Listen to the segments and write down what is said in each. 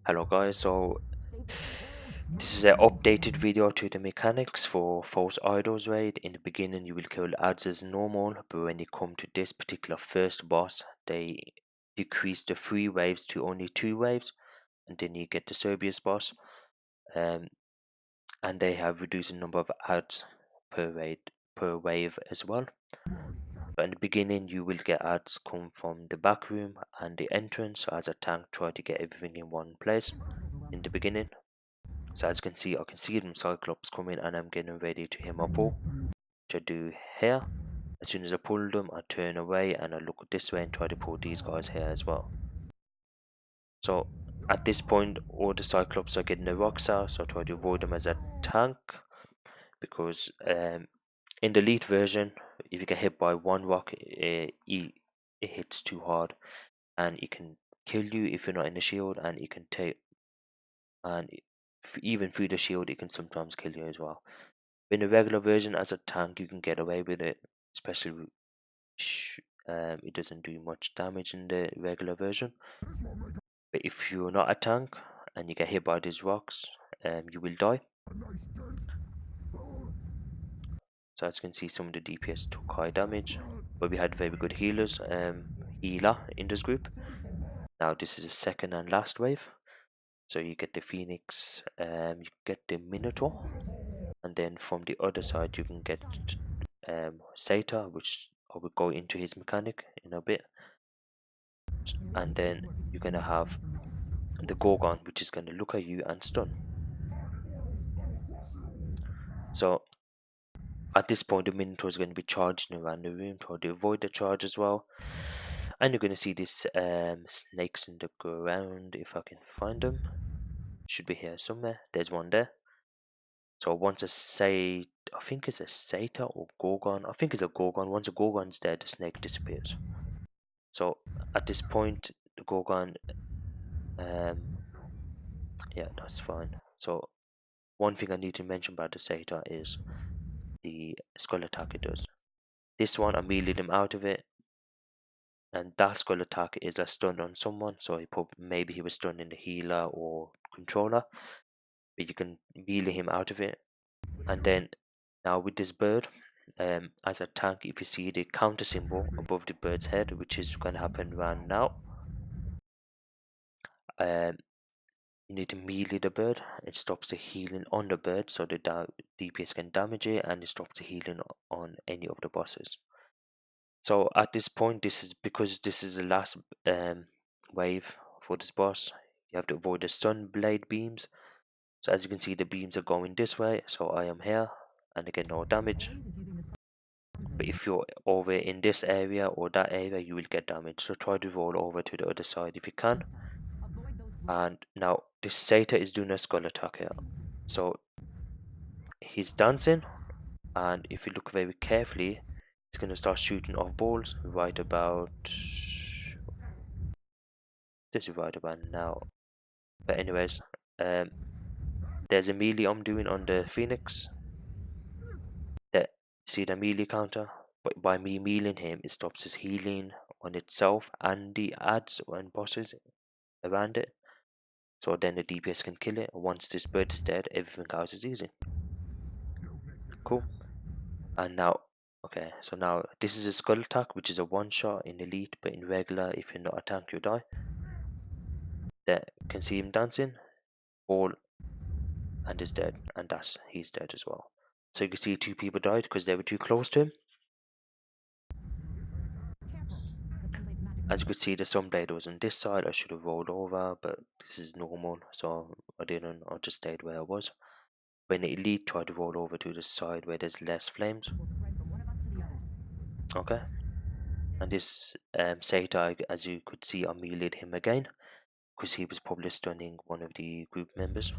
Hello guys, so this is an updated video to the mechanics for false idols raid. In the beginning you will kill adds as normal, but when you come to this particular first boss they decrease the 3 waves to only 2 waves, and then you get the Serbius boss, um, and they have reduced the number of adds per wave as well. But in the beginning you will get adds come from the back room and the entrance. So as a tank, try to get everything in one place in the beginning. So as you can see, I can see them Cyclops coming and I'm getting ready to hit my pull, which I do here. As soon as I pull them, I turn away and I look this way and try to pull these guys here as well. So at this point, all the Cyclops are getting the rocks out, so I try to avoid them as a tank, because in the elite version, if you get hit by one rock, it hits too hard and it can kill you if you're not in the shield, and it can take, and even through the shield it can sometimes kill you as well. In the regular version, as a tank, you can get away with it, especially it doesn't do much damage in the regular version. But if you're not a tank and you get hit by these rocks, you will die. So as you can see, some of the DPS took high damage, but we had very good healers, healer in this group. Now this is the second and last wave. So you get the Phoenix, you get the Minotaur, and then from the other side you can get Sata, which I will go into his mechanic in a bit. And then you're gonna have the Gorgon, which is gonna look at you and stun. So at this point the Minotaur is going to be charging around the room, trying to avoid the charge as well. And you're going to see these snakes in the ground. If I can find them, should be here somewhere. There's one there. So once I think it's a Sata or Gorgon. I think it's a Gorgon. Once a Gorgon's there, the snake disappears. So at this point, the Gorgon, yeah, that's fine. So one thing I need to mention about the Sata is the skull attack it does. This one, I immediately them out of it, and that skull attack is a stun on someone. So maybe he was stunning the healer or controller, but you can melee him out of it. And then now with this bird, as a tank, if you see the counter symbol above the bird's head, which is going to happen right now, you need to melee the bird. It stops the healing on the bird, so the DPS can damage it, and it stops the healing on any of the bosses. So at this point, because this is the last wave for this boss, you have to avoid the sun blade beams. So as you can see, the beams are going this way, so I am here and I get no damage. But if you're over in this area or that area, you will get damage. So try to roll over to the other side if you can. And now this Sata is doing a skull attack here. So he's dancing, and if you look very carefully, he's gonna start shooting off balls right about this is right about now. But anyways, there's a melee I'm doing on the Phoenix. See the melee counter? But by me meleeing him, it stops his healing on itself and the adds and bosses around it. So then the DPS can kill it. Once this bird is dead, everything else is easy. Cool. And now, okay, so now this is a skull attack, which is a one shot in elite, but in regular, if you're not a tank, you die. There, can see him dancing, ball, and is dead, and he's dead as well. So you can see 2 people died because they were too close to him. As you could see, the sunblade was on this side. I should have rolled over, but this is normal, so I didn't. I just stayed where I was. When the elite tried to roll over to the side where there's less flames. Okay. And this Sata, as you could see, I meleeed him again, because he was probably stunning one of the group members.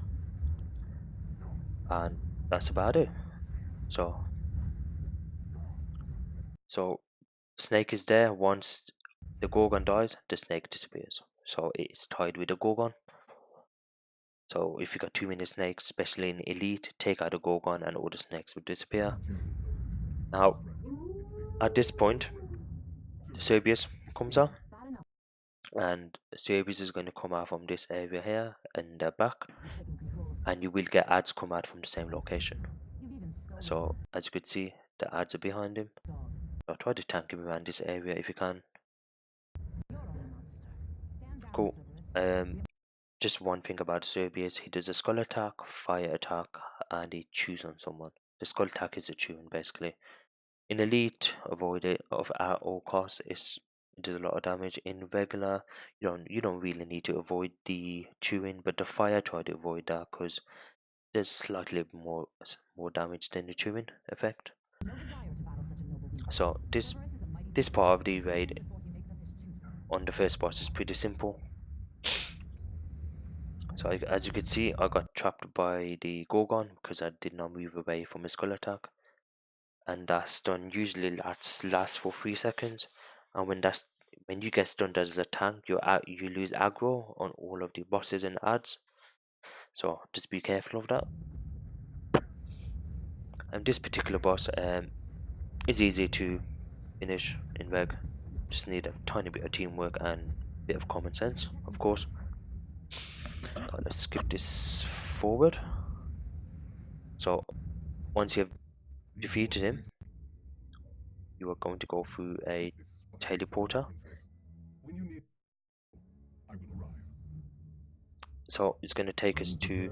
And that's about it. So Snake is there. Once the Gorgon dies, the snake disappears. So it's tied with the Gorgon. So if you got too many snakes, especially in elite, take out the Gorgon and all the snakes will disappear. Now, at this point, the Serbius comes out, and series is going to come out from this area here in the back, and you will get ads come out from the same location. So as you could see, the ads are behind him. So try to tank him around this area if you can. Cool. Just one thing about Serbia is he does a skull attack, fire attack, and he chews on someone. The skull attack is a chewing basically. In elite, avoid it at all costs. It does a lot of damage. In regular, you don't really need to avoid the chewing, but the fire, try to avoid that because there's slightly more damage than the chewing effect. So this part of the raid on the first boss is pretty simple. So as you can see, I got trapped by the Gorgon because I did not move away from a skull attack, and that stun usually lasts for 3 seconds. And when you get stunned as a tank, you lose aggro on all of the bosses and ads. So just be careful of that. And this particular boss is easy to finish in reg. Just need a tiny bit of teamwork and a bit of common sense, of course. Let's skip this forward. So once you have defeated him, you are going to go through a teleporter. So it's going to take us to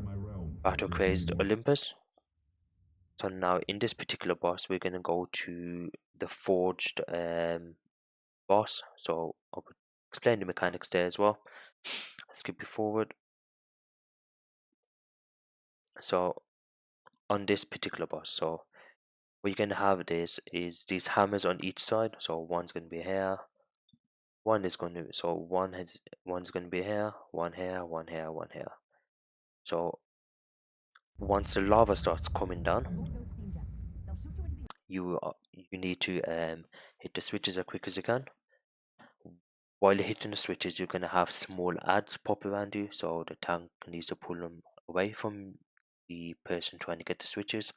Battle Crazed Olympus. So now in this particular boss, we're going to go to the Forged boss. So I'll explain the mechanics there as well. Skip it forward. So on this particular boss, so what you're going to have is these hammers on each side. So one's going to be here, one's going to be here, one here, one here, one here. So once the lava starts coming down, you need to hit the switches as quick as you can. While you're hitting the switches, you're going to have small ads pop around you, so the tank needs to pull them away from the person trying to get the switches.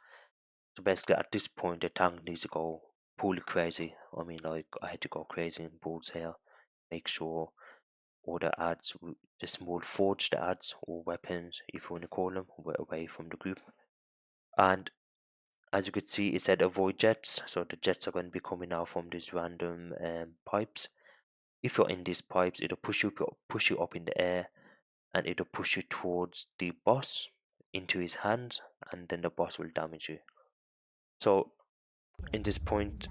So basically at this point the tank needs to go fully crazy. I mean, like, I had to go crazy in boards here, make sure all the ads, the small forged ads or weapons, if you want to call them, were away from the group. And as you could see, it said avoid jets, so the jets are going to be coming out from these random pipes. If you're in these pipes, it'll push you up in the air, and it'll push you towards the boss into his hands, and then the boss will damage you. So in this point,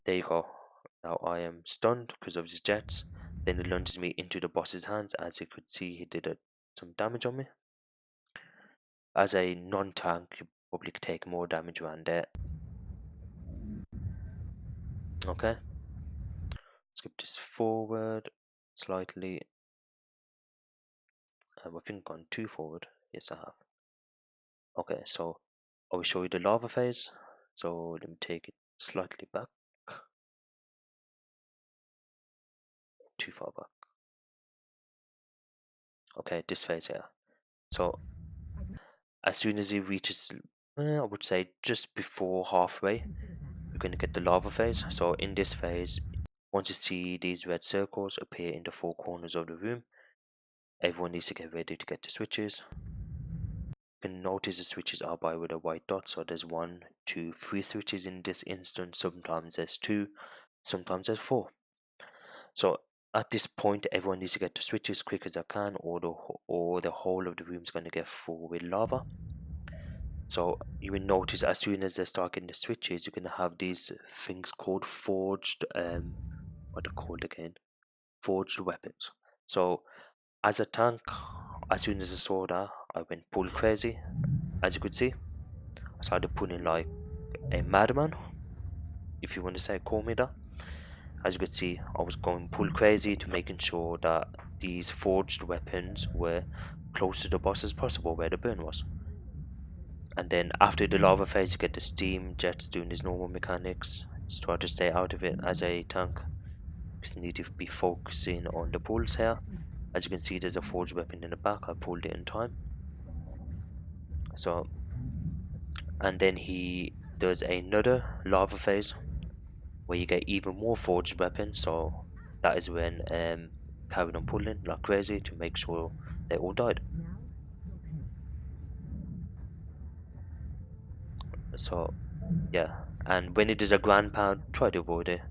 there you go. Now I am stunned because of his jets. Then it lunges me into the boss's hands. As you could see, he did some damage on me. As a non-tank, you probably could take more damage around there. Okay, skip this forward slightly. I think gone too forward. Yes, I have. Okay, so I will show you the lava phase. So let me take it slightly back. Too far back. Okay, this phase here. So as soon as he reaches, I would say just before halfway, you're going to get the lava phase. So in this phase, once you see these red circles appear in the 4 corners of the room, everyone needs to get ready to get the switches. You can notice the switches are by with a white dot, so there's 1, 2, 3 switches in this instance. Sometimes there's 2, sometimes there's 4. So at this point, everyone needs to get the switches as quick as they can, or the whole of the room is going to get full with lava. So you will notice as soon as they start getting the switches, you're going to have these things called forged, what are called again? Forged weapons. So as a tank, as soon as I saw that, I went full crazy. As you could see, I started pulling like a madman, if you want to say, call me that. As you could see, I was going full crazy to making sure that these forged weapons were close to the boss as possible, where the burn was. And then after the lava phase, you get the steam jets doing his normal mechanics. Just try to stay out of it as a tank, because you need to be focusing on the pulls here. As you can see, there's a forged weapon in the back. I pulled it in time. So, and then he does another lava phase where you get even more forged weapons. So that is when carried on pulling like crazy to make sure they all died. So yeah, and when it is a ground pound, try to avoid it.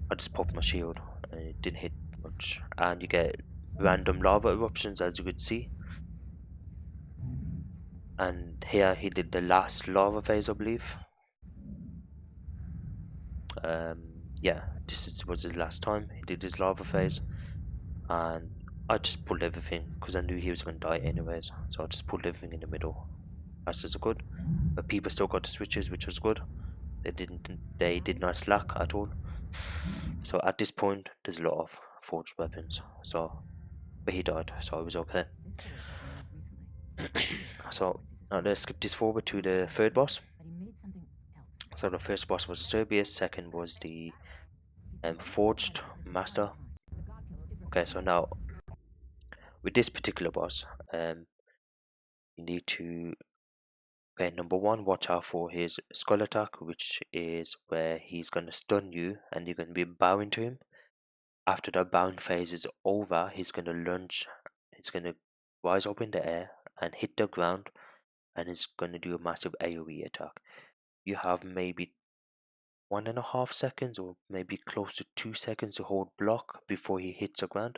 I just popped my shield and it didn't hit much, and you get random lava eruptions as you could see. And here he did the last lava phase, I believe. Yeah, was his last time he did his lava phase, and I just pulled everything because I knew he was going to die anyways. So I just pulled everything in the middle. That's just good. But people still got the switches, which was good. They did not slack at all. So at this point, there's a lot of forged weapons. So, but he died, so it was okay. So now let's skip this forward to the third boss. So the first boss was Cerberus, second was the Forged Master. Okay, so now with this particular boss, you need to, okay, number one, watch out for his skull attack, which is where he's gonna stun you and you're gonna be bowing to him. After the bowing phase is over, he's gonna lunge, he's gonna rise up in the air and hit the ground, and he's gonna do a massive AoE attack. You have maybe 1.5 seconds or maybe close to 2 seconds to hold block before he hits the ground.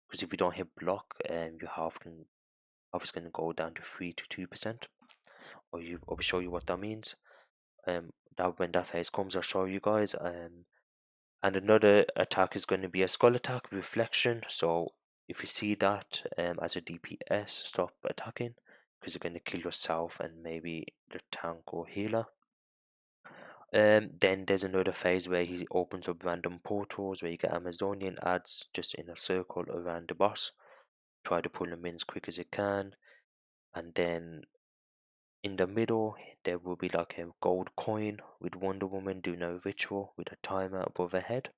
Because if you don't hit block, your health is gonna go down to 3 to 2%. I'll show you what that means. That when that phase comes, I'll show you guys. And another attack is going to be a skull attack reflection. So if you see that as a DPS, stop attacking because you're going to kill yourself and maybe the tank or healer. Then there's another phase where he opens up random portals where you get Amazonian ads just in a circle around the boss. Try to pull them in as quick as you can, and then in the middle there will be like a gold coin with Wonder Woman doing a ritual with a timer above her head.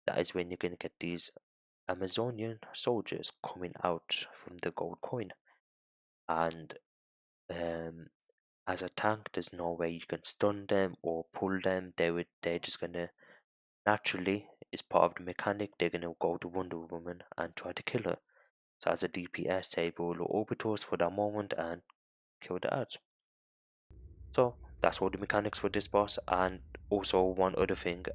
That is when you're gonna get these Amazonian soldiers coming out from the gold coin, and um, as a tank, there's no way you can stun them or pull them. They're just gonna naturally, it's part of the mechanic. They're gonna go to Wonder Woman and try to kill her. So as a DPS, save all the orbitals for that moment and kill the ads. So that's all the mechanics for this boss. And also one other thing,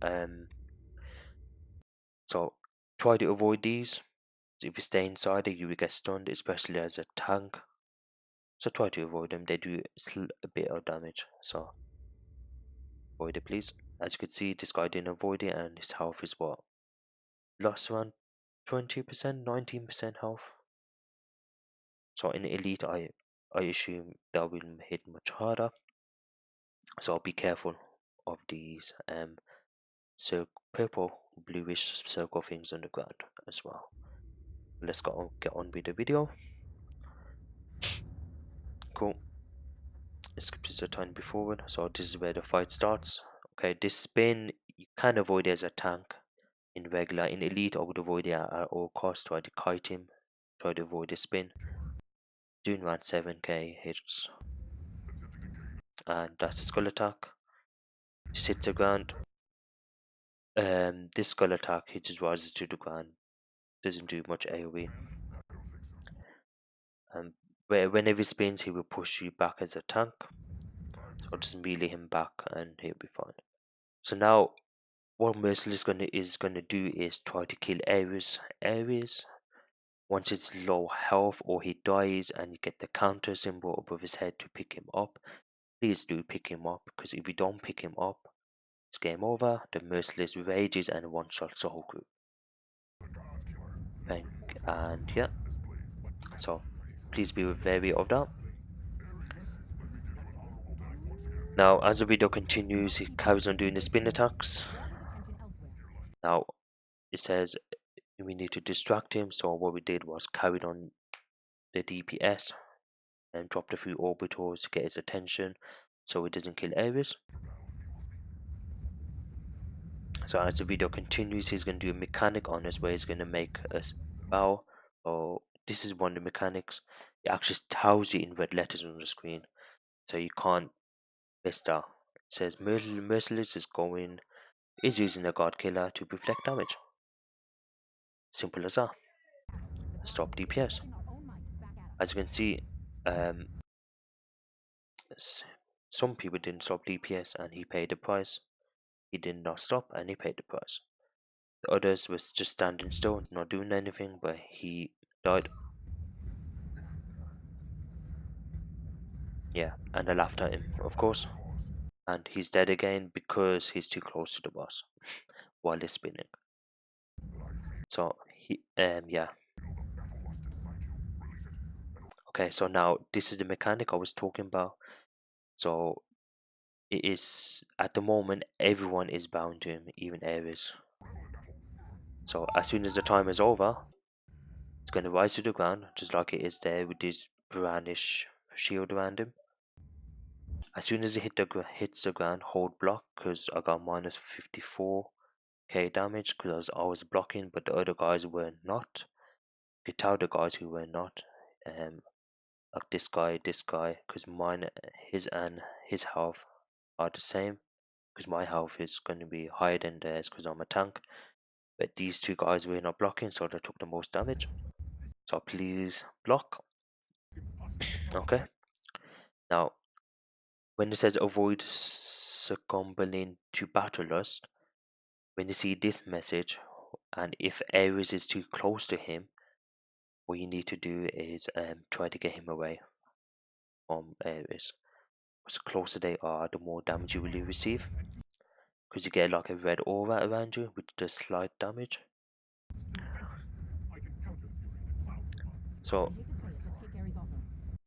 so try to avoid these. If you stay inside it, you will get stunned, especially as a tank. So try to avoid them. They do a bit of damage. So avoid it, please. As you can see, this guy didn't avoid it, and his health is what? Lost around 20%, 19% health. So in elite, I assume that will hit much harder. So be careful of these purple bluish circle things on the ground as well. Let's get on with the video. Cool. Let's skip this a tiny bit forward. So this is where the fight starts. Okay, this spin you can avoid it as a tank. In regular, in elite, I would avoid it at all costs. Try to kite him. Try to avoid the spin. Doing around 7k hits. And that's the skull attack. Just hits the ground. This skull attack, he just rises to the ground. Doesn't do much AoE. Whenever he spins, he will push you back as a tank. So just melee him back and he'll be fine. So now what Merciless is gonna do is try to kill Ares. Once it's low health or he dies and you get the counter symbol above his head to pick him up, please do pick him up, because if you don't pick him up, it's game over. The Merciless rages and one-shots the whole group. Bang. And yeah, so please be wary of that. Now as the video continues, he carries on doing the spin attacks. Now it says we need to distract him, so what we did was carried on the DPS and dropped a few orbitals to get his attention so he doesn't kill Ares. So as the video continues, he's going to do a mechanic on us where he's going to make us bow. Oh, this is one of the mechanics. It actually tells you in red letters on the screen, so you can't miss that. It says Merciless is using a God Killer to reflect damage. Simple as that. Stop DPS. As you can see, um, some people didn't stop DPS and he paid the price. He did not stop and he paid the price. The others was just standing still, not doing anything, but he died. Yeah, and I laughed at him, of course. And he's dead again because he's too close to the boss while he's spinning. So yeah. Okay, so now this is the mechanic I was talking about. So it is at the moment everyone is bound to him, even Ares. So as soon as the time is over, it's gonna rise to the ground, just like it is there with this brownish shield around him. As soon as it hits the ground, hold block, because I got minus 54k damage because I was blocking, but the other guys were not. You could tell the guys who were not, like this guy, because mine, his and his health are the same. Because my health is going to be higher than theirs because I'm a tank. But these two guys were not blocking, so they took the most damage. So please block. Okay. Now, when it says avoid succumbing to battle lust, when you see this message, and if Ares is too close to him, what you need to do is try to get him away from Ares. Because the closer they are, the more damage you will receive. Because you get like a red aura around you, which does slight damage. So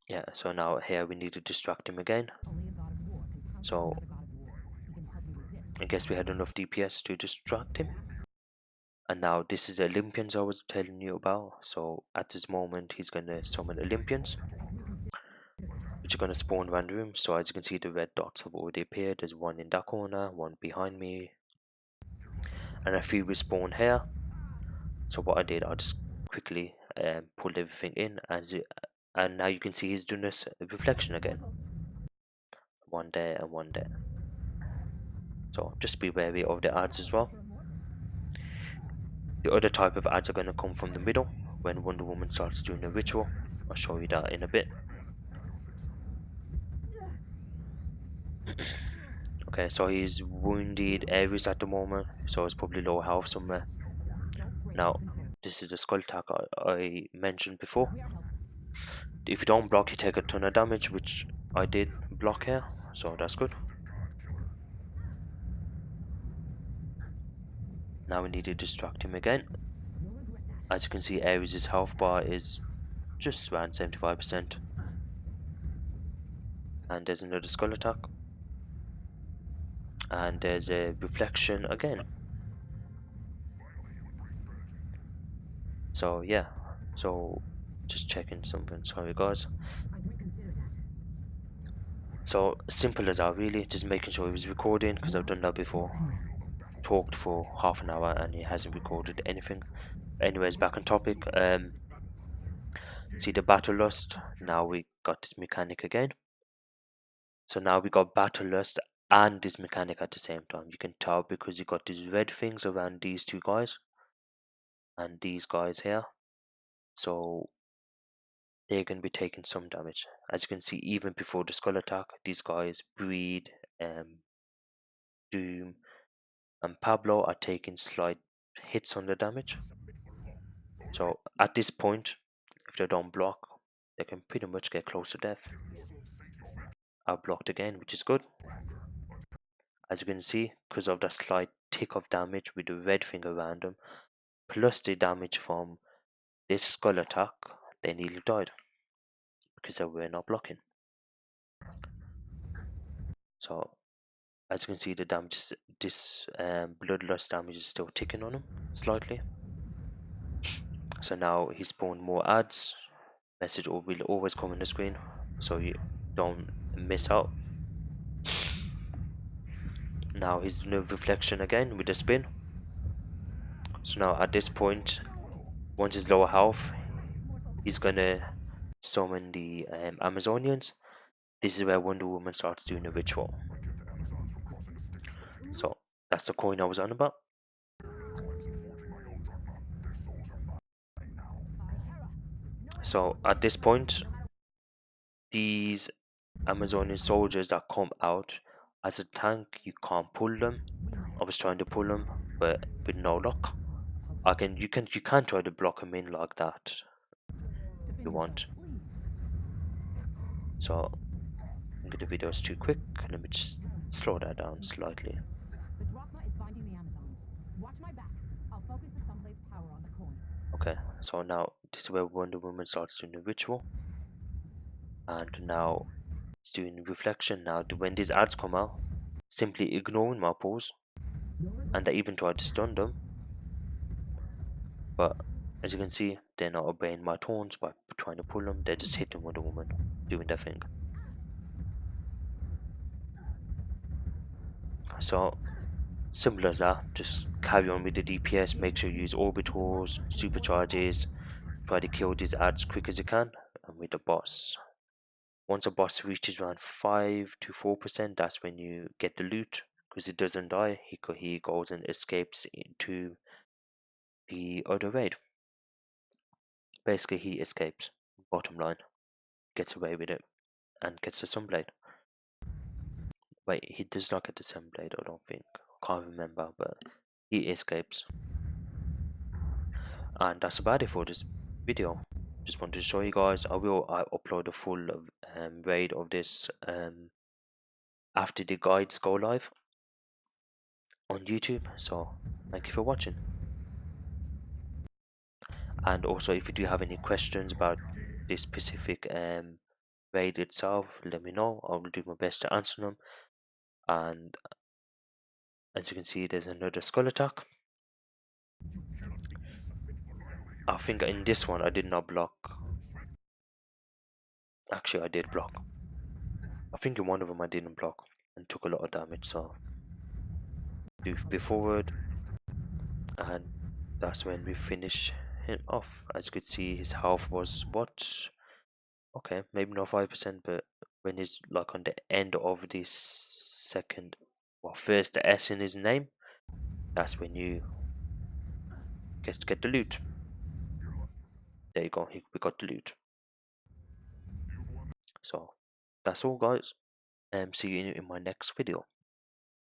yeah, so now here we need to distract him again. So I guess we had enough DPS to distract him. And now this is the Olympians I was telling you about. So at this moment he's gonna summon Olympians, which are gonna spawn around the room. So as you can see, the red dots have already appeared. There's one in that corner, one behind me, and a few will spawn here. So what I did, I just quickly pulled everything in, and now you can see he's doing this reflection again. One there and one there. So just be wary of the ads as well. The other type of ads are going to come from the middle when Wonder Woman starts doing a ritual. I'll show you that in a bit. Okay, so he's wounded Ares at the moment, so it's probably low health somewhere. Now, this is the skull attack I mentioned before. If you don't block, you take a ton of damage, which I did block here, so that's good. Now we need to distract him again. As you can see, Ares' health bar is just around 75%. And there's another skull attack. And there's a reflection again. So yeah, so just checking something, sorry guys. So simple as that really, just making sure he was recording, because I've done that before. Talked for half an hour and he hasn't recorded anything. Anyways, back on topic. See the battle lust. Now we got this mechanic again. So now we got battle lust and this mechanic at the same time. You can tell because you got these red things around these two guys and these guys here. So they're going to be taking some damage. As you can see, even before the skull attack, these guys, Breed, Doom, and Pablo are taking slight hits on the damage. So at this point, if they don't block, they can pretty much get close to death. I blocked again, which is good. As you can see, because of that slight tick of damage with the red thing around them, plus the damage from this skull attack, they nearly died because they were not blocking. So as you can see, the damage is, this bloodlust damage is still ticking on him slightly. So now he spawned more ads. Message will always come on the screen, so you don't miss out. Now he's doing a reflection again with a spin. So now at this point, once he's lower health, he's gonna summon the Amazonians. This is where Wonder Woman starts doing a ritual. So that's the coin I was on about. So at this point, these Amazonian soldiers that come out as a tank, you can't pull them. I was trying to pull them, but with no luck. You can try to block them in like that if you want. So I think the video is too quick. Let me just slow that down slightly. Okay, so now this is where Wonder Woman starts doing the ritual, and now it's doing reflection. Now, when these ads come out, simply ignoring my pause, and they even tried to stun them, but as you can see, they're not obeying my taunts by trying to pull them. They're just hitting Wonder Woman, doing their thing. So simple as that. Just carry on with the DPS. Make sure you use orbitals, supercharges. Try to kill these ads quick as you can, and with the boss. Once a boss reaches around 5 to 4%, that's when you get the loot, because it doesn't die. He goes and escapes into the other raid. Basically, he escapes. Bottom line, gets away with it and gets the Sunblade. Wait, he does not get the Sunblade, I don't think. I can't remember, but he escapes. And that's about it for this video. Just wanted to show you guys. I upload a full raid of this after the guides go live on YouTube. So thank you for watching. And also, if you do have any questions about this specific raid itself, let me know. I will do my best to answer them. And as you can see, there's another skull attack. I think in this one I did not block. Actually, I did block. I think in one of them I didn't block and took a lot of damage. So do be forward, and that's when we finish him off. As you could see, his health was what? Okay, maybe not 5%, but when he's like on the end of the second, well, first S in his name, that's when you get the loot. There you go, we got the loot. So that's all, guys. See you in my next video.